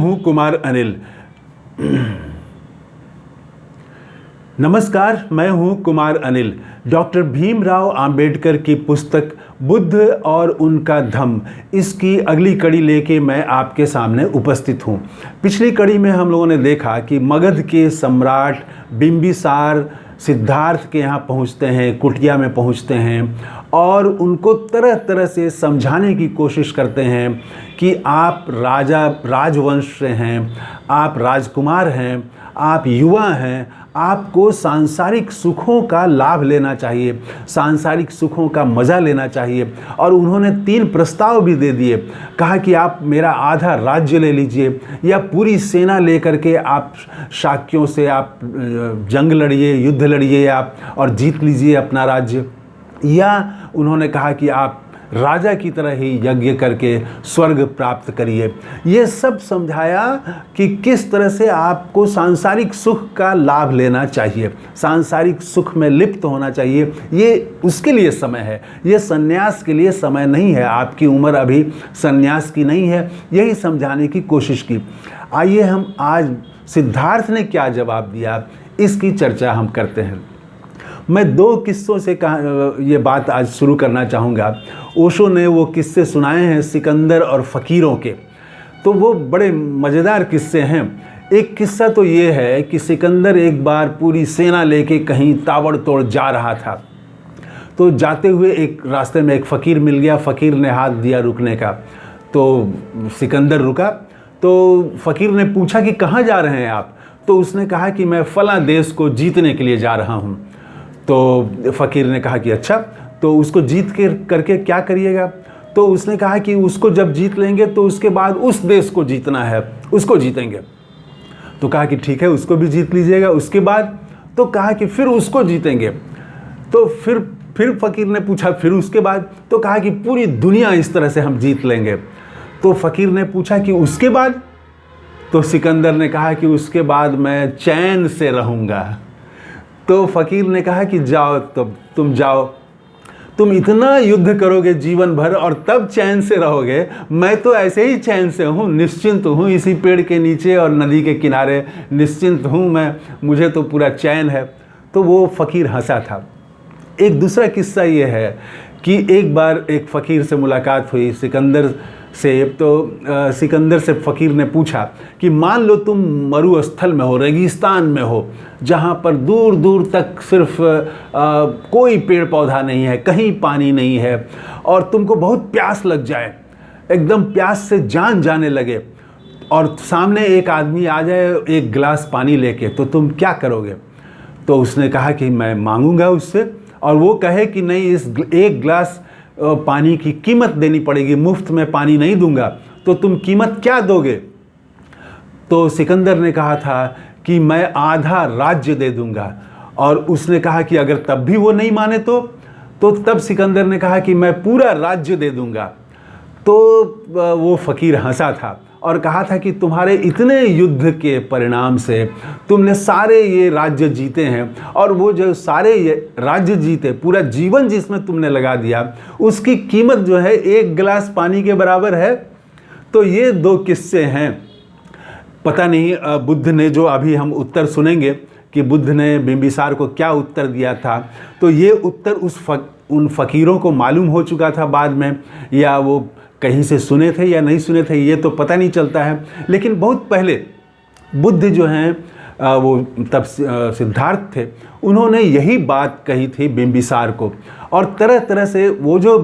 हूँ कुमार अनिल। नमस्कार, मैं हूँ कुमार अनिल। डॉक्टर भीमराव अंबेडकर की पुस्तक बुद्ध और उनका धम्म, इसकी अगली कड़ी लेके मैं आपके सामने उपस्थित हूँ। पिछली कड़ी में हम लोगों ने देखा कि मगध के सम्राट बिंबिसार सिद्धार्थ के यहाँ पहुँचते हैं, कुटिया में पहुँचते हैं और उनको तरह तरह से समझाने की कोशिश करते हैं कि आप राजवंश से हैं, आप राजकुमार हैं, आप युवा हैं, आपको सांसारिक सुखों का लाभ लेना चाहिए, सांसारिक सुखों का मज़ा लेना चाहिए। और उन्होंने 3 प्रस्ताव भी दे दिए। कहा कि आप मेरा आधा राज्य ले लीजिए, या पूरी सेना लेकर के आप शाक्यों से आप जंग लड़िए, युद्ध लड़िए आप और जीत लीजिए अपना राज्य, या उन्होंने कहा कि आप राजा की तरह ही यज्ञ करके स्वर्ग प्राप्त करिए। ये सब समझाया कि किस तरह से आपको सांसारिक सुख का लाभ लेना चाहिए, सांसारिक सुख में लिप्त होना चाहिए। ये उसके लिए समय है, ये सन्यास के लिए समय नहीं है। आपकी उम्र अभी सन्यास की नहीं है। यही समझाने की कोशिश की। आइए हम आज सिद्धार्थ ने क्या जवाब दिया, इसकी चर्चा हम करते हैं। मैं 2 किस्सों से ये बात आज शुरू करना चाहूँगा। ओशो ने वो किस्से सुनाए हैं सिकंदर और फ़कीरों के, तो वो बड़े मज़ेदार किस्से हैं। एक किस्सा तो ये है कि सिकंदर एक बार पूरी सेना लेके कहीं ताबड़तोड़ जा रहा था। तो जाते हुए एक रास्ते में एक फ़कीर मिल गया। फ़कीर ने हाथ दिया रुकने का, तो सिकंदर रुका। तो फ़कीर ने पूछा कि कहाँ जा रहे हैं आप? तो उसने कहा कि मैं फ़लाँ देश को जीतने के लिए जा रहा हूँ। तो फ़कीर ने कहा कि अच्छा, तो उसको जीत करके क्या करिएगा? तो उसने कहा कि उसको जब जीत लेंगे तो उसके बाद उस देश को जीतना है, उसको जीतेंगे। तो कहा कि ठीक है, उसको भी जीत लीजिएगा। उसके बाद तो कहा कि फिर उसको जीतेंगे। तो फिर फ़कीर ने पूछा फिर उसके बाद? तो कहा कि पूरी दुनिया इस तरह से हम जीत लेंगे। तो फ़कीर ने पूछा कि उसके बाद? तो सिकंदर ने कहा कि उसके बाद मैं चैन से रहूँगा। तो फ़कीर ने कहा कि जाओ, तब तुम जाओ, तुम इतना युद्ध करोगे जीवन भर और तब चैन से रहोगे। मैं तो ऐसे ही चैन से हूँ, निश्चिंत हूँ, इसी पेड़ के नीचे और नदी के किनारे निश्चिंत हूँ मैं, मुझे तो पूरा चैन है। तो वो फ़कीर हंसा था। एक दूसरा किस्सा ये है कि एक बार एक फ़कीर से मुलाकात हुई सिकंदर से। तो सिकंदर से फ़कीर ने पूछा कि मान लो तुम मरुस्थल में हो, रेगिस्तान में हो, जहाँ पर दूर दूर तक सिर्फ कोई पेड़ पौधा नहीं है, कहीं पानी नहीं है, और तुमको बहुत प्यास लग जाए, एकदम प्यास से जान जाने लगे, और सामने एक आदमी आ जाए एक गिलास पानी लेके, तो तुम क्या करोगे? तो उसने कहा कि मैं मांगूंगा उससे, और वो कहे कि नहीं, इस एक गिलास पानी की कीमत देनी पड़ेगी, मुफ्त में पानी नहीं दूंगा। तो तुम कीमत क्या दोगे? तो सिकंदर ने कहा था कि मैं आधा राज्य दे दूंगा। और उसने कहा कि अगर तब भी वो नहीं माने तो तब सिकंदर ने कहा कि मैं पूरा राज्य दे दूंगा। तो वो फ़कीर हंसा था और कहा था कि तुम्हारे इतने युद्ध के परिणाम से तुमने सारे ये राज्य जीते हैं, और वो जो सारे ये राज्य जीते, पूरा जीवन जिसमें तुमने लगा दिया, उसकी कीमत जो है एक गिलास पानी के बराबर है। तो ये 2 किस्से हैं। पता नहीं बुद्ध ने, जो अभी हम उत्तर सुनेंगे कि बुद्ध ने बिंबिसार को क्या उत्तर दिया था, तो ये उत्तर उन फ़कीरों को मालूम हो चुका था बाद में, या वो कहीं से सुने थे या नहीं सुने थे, ये तो पता नहीं चलता है। लेकिन बहुत पहले बुद्ध जो हैं, वो तब सिद्धार्थ थे, उन्होंने यही बात कही थी बिंबिसार को, और तरह तरह से वो जो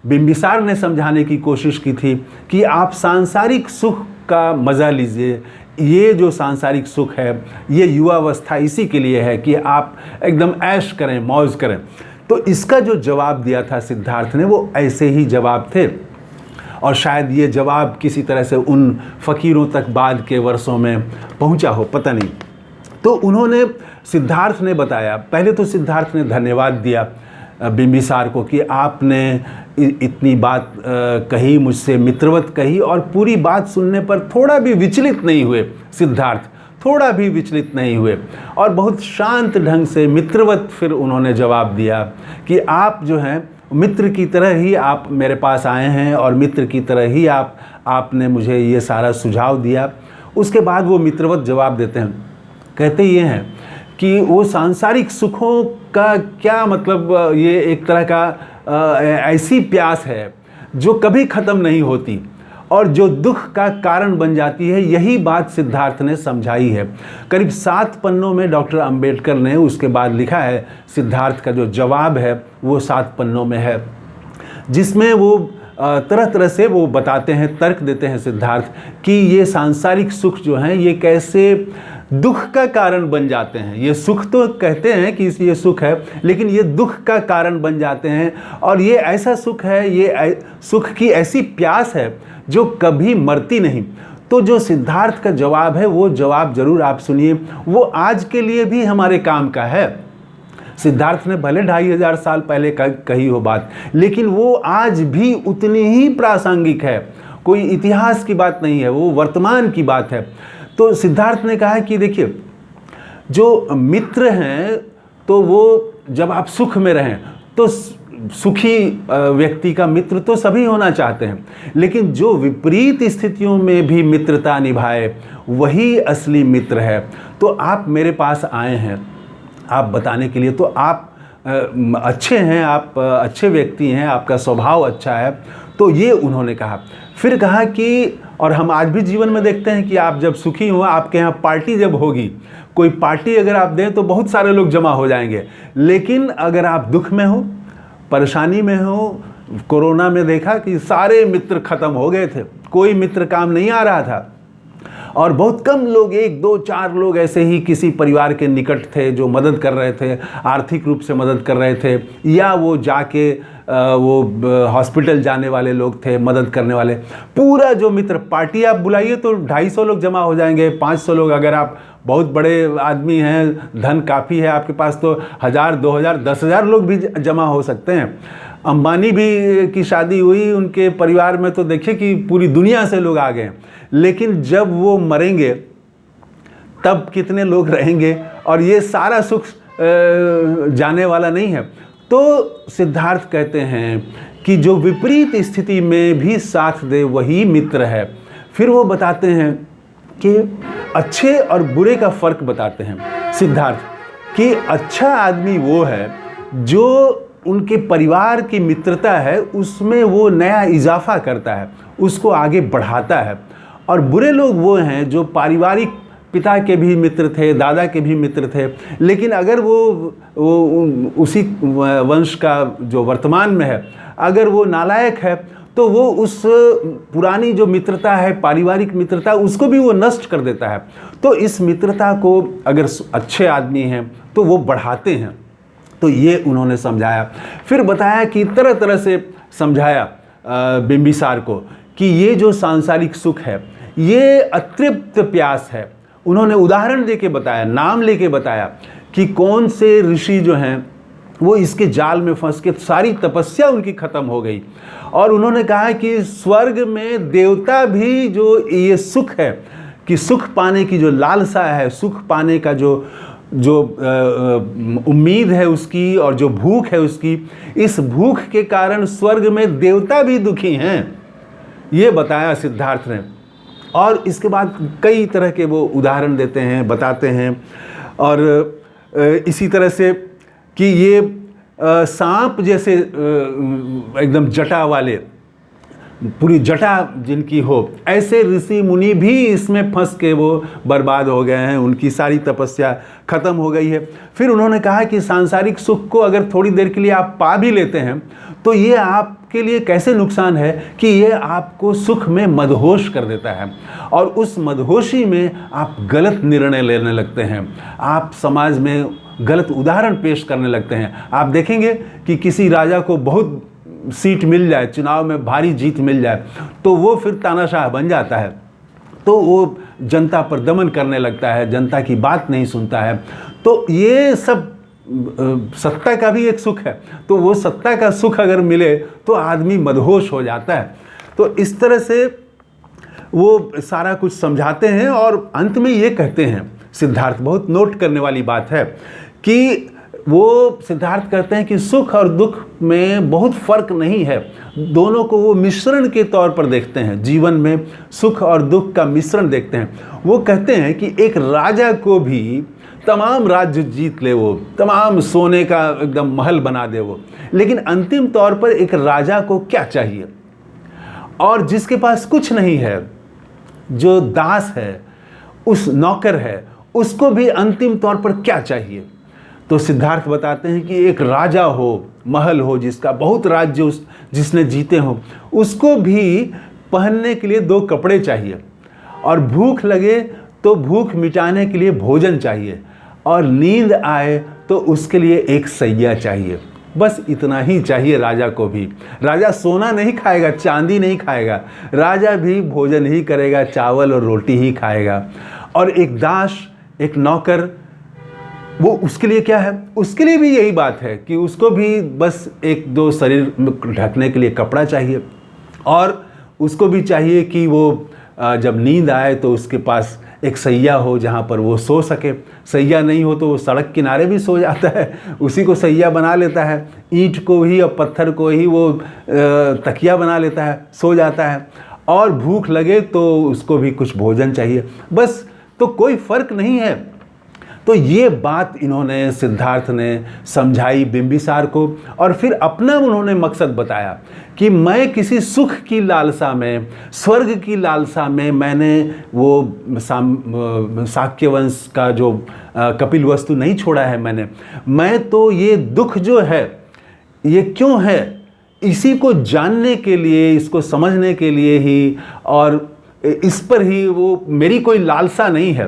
बिंबिसार ने समझाने की कोशिश की थी कि आप सांसारिक सुख का मज़ा लीजिए। ये जो सांसारिक सुख है, ये युवावस्था इसी के लिए है कि आप एकदम ऐश करें, मौज करें। तो इसका जो जवाब दिया था सिद्धार्थ ने, वो ऐसे ही जवाब थे, और शायद ये जवाब किसी तरह से उन फ़कीरों तक बाद के वर्षों में पहुंचा हो, पता नहीं। तो उन्होंने, सिद्धार्थ ने बताया, पहले तो सिद्धार्थ ने धन्यवाद दिया बिंबिसार को कि आपने इतनी बात कही, मुझसे मित्रवत कही, और पूरी बात सुनने पर थोड़ा भी विचलित नहीं हुए सिद्धार्थ, थोड़ा भी विचलित नहीं हुए, और बहुत शांत ढंग से मित्रवत फिर उन्होंने जवाब दिया कि आप जो हैं मित्र की तरह ही आप मेरे पास आए हैं, और मित्र की तरह ही आपने मुझे ये सारा सुझाव दिया। उसके बाद वो मित्रवत जवाब देते हैं। कहते ये हैं कि वो सांसारिक सुखों का क्या मतलब, ये एक तरह का ऐसी प्यास है जो कभी ख़त्म नहीं होती और जो दुख का कारण बन जाती है। यही बात सिद्धार्थ ने समझाई है। करीब 7 पन्नों में डॉक्टर अंबेडकर ने उसके बाद लिखा है। सिद्धार्थ का जो जवाब है वो 7 पन्नों में है, जिसमें वो तरह तरह से वो बताते हैं, तर्क देते हैं सिद्धार्थ कि ये सांसारिक सुख जो हैं ये कैसे दुख का कारण बन जाते हैं। ये सुख तो कहते हैं कि ये सुख है, लेकिन ये दुख का कारण बन जाते हैं। और ये ऐसा सुख है, ये सुख की ऐसी प्यास है जो कभी मरती नहीं। तो जो सिद्धार्थ का जवाब है वो जवाब जरूर आप सुनिए, वो आज के लिए भी हमारे काम का है। सिद्धार्थ ने भले 2500 साल पहले कही हो बात, लेकिन वो आज भी उतनी ही प्रासंगिक है। कोई इतिहास की बात नहीं है, वो वर्तमान की बात है। तो सिद्धार्थ ने कहा कि देखिए, जो मित्र हैं तो वो जब आप सुख में रहें तो सुखी व्यक्ति का मित्र तो सभी होना चाहते हैं, लेकिन जो विपरीत स्थितियों में भी मित्रता निभाए वही असली मित्र है। तो आप मेरे पास आए हैं आप बताने के लिए, तो आप अच्छे हैं, आप अच्छे व्यक्ति हैं, आपका स्वभाव अच्छा है। तो ये उन्होंने कहा। फिर कहा कि और हम आज भी जीवन में देखते हैं कि आप जब सुखी हो, आपके यहाँ पार्टी जब होगी, कोई पार्टी अगर आप दें तो बहुत सारे लोग जमा हो जाएंगे। लेकिन अगर आप दुख में हो, परेशानी में हो, कोरोना में देखा कि सारे मित्र खत्म हो गए थे, कोई मित्र काम नहीं आ रहा था और बहुत कम लोग, 1 2 4 लोग ऐसे ही किसी परिवार के निकट थे जो मदद कर रहे थे, आर्थिक रूप से मदद कर रहे थे, या वो जाके वो हॉस्पिटल जाने वाले लोग थे मदद करने वाले। पूरा जो मित्र, पार्टी आप बुलाइए तो 250 लोग जमा हो जाएंगे, 500 लोग। अगर आप बहुत बड़े आदमी हैं, धन काफ़ी है आपके पास, तो 1000 2000 10,000 लोग भी जमा हो सकते हैं। अंबानी भी की शादी हुई, उनके परिवार में तो देखिए कि पूरी दुनिया से लोग आ गए। लेकिन जब वो मरेंगे तब कितने लोग रहेंगे, और ये सारा सुख जाने वाला नहीं है। तो सिद्धार्थ कहते हैं कि जो विपरीत स्थिति में भी साथ दे वही मित्र है। फिर वो बताते हैं कि अच्छे और बुरे का फर्क बताते हैं सिद्धार्थ, कि अच्छा आदमी वो है जो उनके परिवार की मित्रता है उसमें वो नया इजाफा करता है, उसको आगे बढ़ाता है। और बुरे लोग वो हैं जो पारिवारिक, पिता के भी मित्र थे, दादा के भी मित्र थे, लेकिन अगर वो उसी वंश का जो वर्तमान में है, अगर वो नालायक है तो वो उस पुरानी जो मित्रता है, पारिवारिक मित्रता, उसको भी वो नष्ट कर देता है। तो इस मित्रता को अगर अच्छे आदमी हैं तो वो बढ़ाते हैं। तो ये उन्होंने समझाया। फिर बताया कि तरह तरह से समझाया बिंबिसार को कि ये जो सांसारिक सुख है ये अतृप्त प्यास है। उन्होंने उदाहरण देके बताया, नाम लेके बताया कि कौन से ऋषि जो हैं वो इसके जाल में फंस के सारी तपस्या उनकी खत्म हो गई। और उन्होंने कहा कि स्वर्ग में देवता भी जो ये सुख है, कि सुख पाने की जो लालसा है, सुख पाने का जो उम्मीद है उसकी और जो भूख है उसकी, इस भूख के कारण स्वर्ग में देवता भी दुखी हैं। ये बताया सिद्धार्थ ने। और इसके बाद कई तरह के वो उदाहरण देते हैं, बताते हैं। और इसी तरह से कि ये सांप जैसे एकदम जटा वाले, पूरी जटा जिनकी हो, ऐसे ऋषि मुनि भी इसमें फंस के वो बर्बाद हो गए हैं, उनकी सारी तपस्या खत्म हो गई है। फिर उन्होंने कहा कि सांसारिक सुख को अगर थोड़ी देर के लिए आप पा भी लेते हैं तो ये आपके लिए कैसे नुकसान है कि ये आपको सुख में मदहोश कर देता है, और उस मदहोशी में आप गलत निर्णय लेने लगते हैं, आप समाज में गलत उदाहरण पेश करने लगते हैं। आप देखेंगे कि किसी राजा को बहुत सीट मिल जाए, चुनाव में भारी जीत मिल जाए, तो वो फिर तानाशाह बन जाता है, तो वो जनता पर दमन करने लगता है, जनता की बात नहीं सुनता है। तो ये सब सत्ता का भी एक सुख है। तो वो सत्ता का सुख अगर मिले तो आदमी मदहोश हो जाता है। तो इस तरह से वो सारा कुछ समझाते हैं और अंत में ये कहते हैं सिद्धार्थ, बहुत नोट करने वाली बात है, कि वो सिद्धार्थ कहते हैं कि सुख और दुख में बहुत फर्क नहीं है, दोनों को वो मिश्रण के तौर पर देखते हैं, जीवन में सुख और दुख का मिश्रण देखते हैं। वो कहते हैं कि एक राजा को भी तमाम राज्य जीत ले, वो तमाम सोने का एकदम महल बना दे वो, लेकिन अंतिम तौर पर एक राजा को क्या चाहिए? और जिसके पास कुछ नहीं है, जो दास है, उस नौकर है, उसको भी अंतिम तौर पर क्या चाहिए? तो सिद्धार्थ बताते हैं कि एक राजा हो, महल हो, जिसका बहुत राज्य जिसने जीते हो, उसको भी पहनने के लिए 2 कपड़े चाहिए, और भूख लगे तो भूख मिटाने के लिए भोजन चाहिए, और नींद आए तो उसके लिए एक सैया चाहिए। बस इतना ही चाहिए राजा को भी। राजा सोना नहीं खाएगा, चांदी नहीं खाएगा, राजा भी भोजन ही करेगा, चावल और रोटी ही खाएगा। और एक दास, एक नौकर, वो उसके लिए क्या है? उसके लिए भी यही बात है कि उसको भी बस 1-2 शरीर ढकने के लिए कपड़ा चाहिए, और उसको भी चाहिए कि वो जब नींद आए तो उसके पास एक सैया हो जहाँ पर वो सो सके। सैया नहीं हो तो वो सड़क किनारे भी सो जाता है, उसी को सैया बना लेता है, ईंट को ही और पत्थर को ही वो तकिया बना लेता है, सो जाता है। और भूख लगे तो उसको भी कुछ भोजन चाहिए, बस। तो कोई फ़र्क नहीं है। तो ये बात इन्होंने, सिद्धार्थ ने समझाई बिंबिसार को, और फिर अपना उन्होंने मकसद बताया कि मैं किसी सुख की लालसा में, स्वर्ग की लालसा में मैंने वो शाक्य वंश का जो कपिल वस्तु नहीं छोड़ा है मैं तो ये दुख जो है ये क्यों है, इसी को जानने के लिए, इसको समझने के लिए ही, और इस पर ही वो मेरी कोई लालसा नहीं है,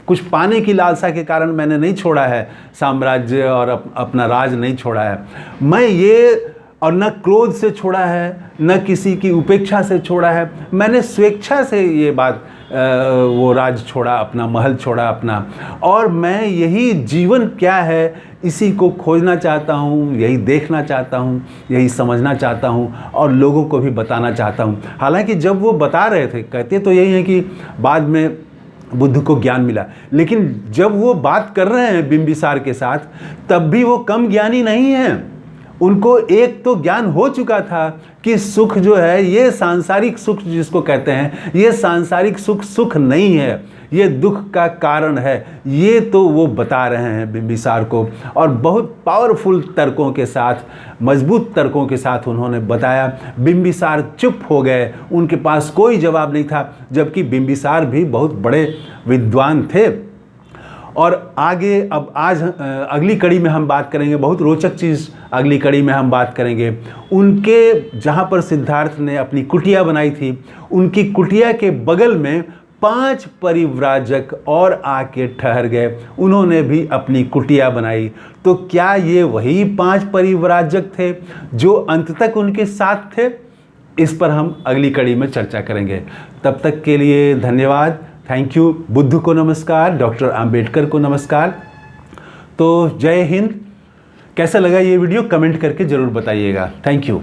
कुछ पाने की लालसा के कारण मैंने नहीं छोड़ा है साम्राज्य और अपना राज नहीं छोड़ा है मैं ये, और न क्रोध से छोड़ा है, न किसी की उपेक्षा से छोड़ा है, मैंने स्वेच्छा से ये बात वो राज छोड़ा, अपना महल छोड़ा अपना, और मैं यही जीवन क्या है इसी को खोजना चाहता हूँ, यही देखना चाहता हूँ, यही समझना चाहता हूँ, और लोगों को भी बताना चाहता हूँ। हालांकि जब वो बता रहे थे, कहते तो यही है कि बाद में बुद्ध को ज्ञान मिला, लेकिन जब वो बात कर रहे हैं बिंबिसार के साथ, तब भी वो कम ज्ञानी नहीं हैं। उनको एक तो ज्ञान हो चुका था कि सुख जो है, ये सांसारिक सुख जिसको कहते हैं, ये सांसारिक सुख सुख नहीं है, ये दुख का कारण है। ये तो वो बता रहे हैं बिंबिसार को, और बहुत पावरफुल तर्कों के साथ, मजबूत तर्कों के साथ उन्होंने बताया। बिंबिसार चुप हो गए, उनके पास कोई जवाब नहीं था, जबकि बिंबिसार भी बहुत बड़े विद्वान थे। और आगे अब आज अगली कड़ी में हम बात करेंगे, बहुत रोचक चीज़ अगली कड़ी में हम बात करेंगे। उनके जहाँ पर सिद्धार्थ ने अपनी कुटिया बनाई थी, उनकी कुटिया के बगल में 5 परिव्राजक और आके ठहर गए, उन्होंने भी अपनी कुटिया बनाई। तो क्या ये वही 5 परिव्राजक थे जो अंत तक उनके साथ थे? इस पर हम अगली कड़ी में चर्चा करेंगे। तब तक के लिए धन्यवाद, थैंक यू। बुद्ध को नमस्कार, डॉक्टर आम्बेडकर को नमस्कार। तो जय हिंद। कैसा लगा ये वीडियो कमेंट करके ज़रूर बताइएगा। Thank you.